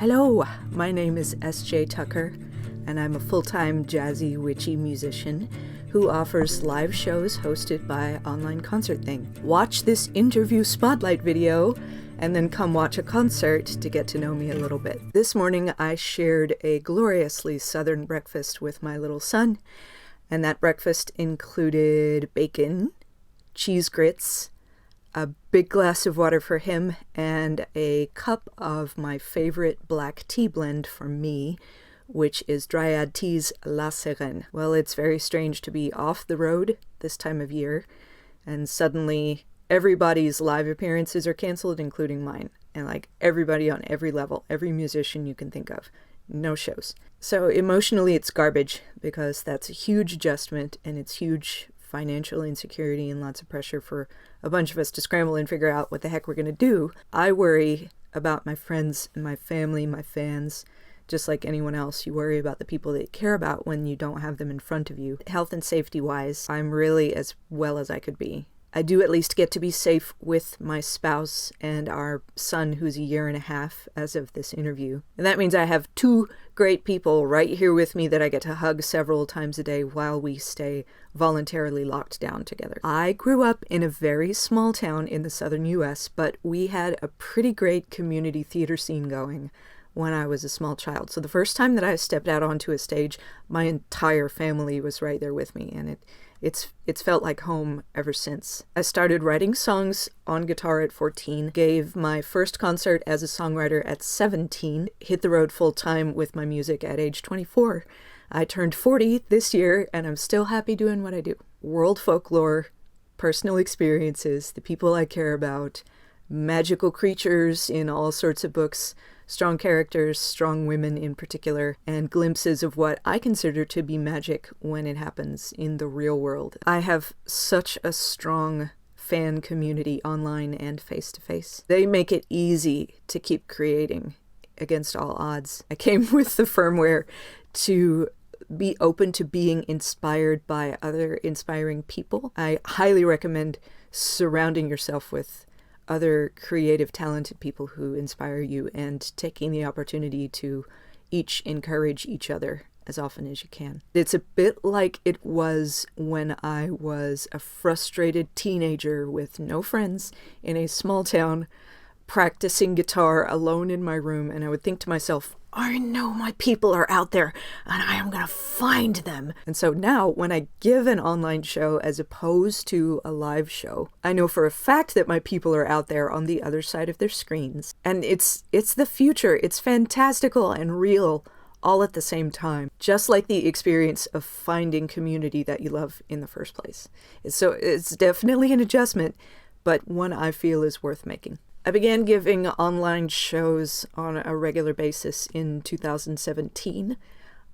Hello, my name is S.J. Tucker, and I'm a full-time jazzy, witchy musician who offers live shows hosted by Online Concert Thing. Watch this interview spotlight video, and then come watch a concert to get to know me a little bit. This morning I shared a gloriously southern breakfast with my little son, and that breakfast included bacon, cheese grits, a big glass of water for him, and a cup of my favorite black tea blend for me, which is Dryad Tea's La Sirène. Well, it's very strange to be off the road this time of year, and suddenly everybody's live appearances are canceled, including mine. And like everybody on every level, every musician you can think of. No shows. So emotionally it's garbage, because that's a huge adjustment, and it's huge financial insecurity and lots of pressure for a bunch of us to scramble and figure out what the heck we're going to do. I worry about my friends and my family, my fans, just like anyone else. You worry about the people that you care about when you don't have them in front of you. Health and safety wise, I'm really as well as I could be. I do at least get to be safe with my spouse and our son, who's a year and a half as of this interview. And that means I have two great people right here with me that I get to hug several times a day while we stay voluntarily locked down together. I grew up in a very small town in the southern US, but we had a pretty great community theater scene going when I was a small child. So the first time that I stepped out onto a stage, my entire family was right there with me, and it's felt like home ever since. I started writing songs on guitar at 14, gave my first concert as a songwriter at 17, hit the road full time with my music at age 24. I turned 40 this year, and I'm still happy doing what I do. World folklore, personal experiences, the people I care about, magical creatures in all sorts of books, strong characters, strong women in particular, and glimpses of what I consider to be magic when it happens in the real world. I have such a strong fan community online and face-to-face. They make it easy to keep creating against all odds. I came with the firmware to be open to being inspired by other inspiring people. I highly recommend surrounding yourself with other creative, talented people who inspire you, and taking the opportunity to each encourage each other as often as you can. It's a bit like it was when I was a frustrated teenager with no friends in a small town, practicing guitar alone in my room, and I would think to myself, I know my people are out there, and I am going to find them. And so now, when I give an online show as opposed to a live show, I know for a fact that my people are out there on the other side of their screens. And it's the future. It's fantastical and real all at the same time, just like the experience of finding community that you love in the first place. So it's definitely an adjustment, but one I feel is worth making. I began giving online shows on a regular basis in 2017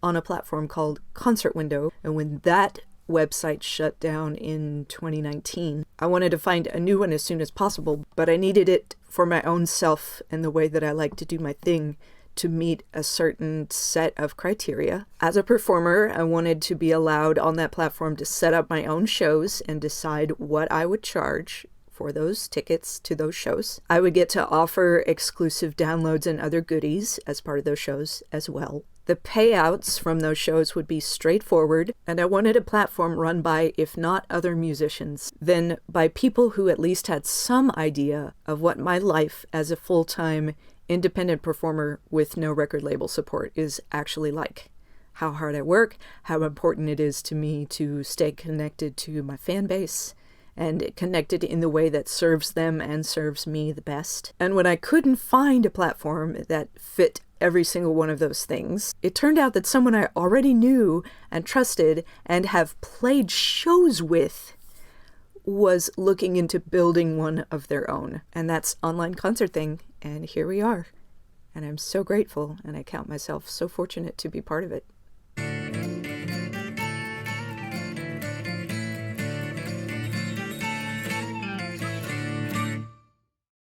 on a platform called Concert Window, and when that website shut down in 2019, I wanted to find a new one as soon as possible, but I needed it for my own self and the way that I like to do my thing to meet a certain set of criteria. As a performer, I wanted to be allowed on that platform to set up my own shows and decide what I would charge for those tickets to those shows. I would get to offer exclusive downloads and other goodies as part of those shows as well. The payouts from those shows would be straightforward, and I wanted a platform run by, if not other musicians, then by people who at least had some idea of what my life as a full-time independent performer with no record label support is actually like. How hard I work, how important it is to me to stay connected to my fan base, and connected in the way that serves them and serves me the best. And when I couldn't find a platform that fit every single one of those things, it turned out that someone I already knew and trusted and have played shows with was looking into building one of their own. And that's Online Concert Thing, and here we are. And I'm so grateful, and I count myself so fortunate to be part of it.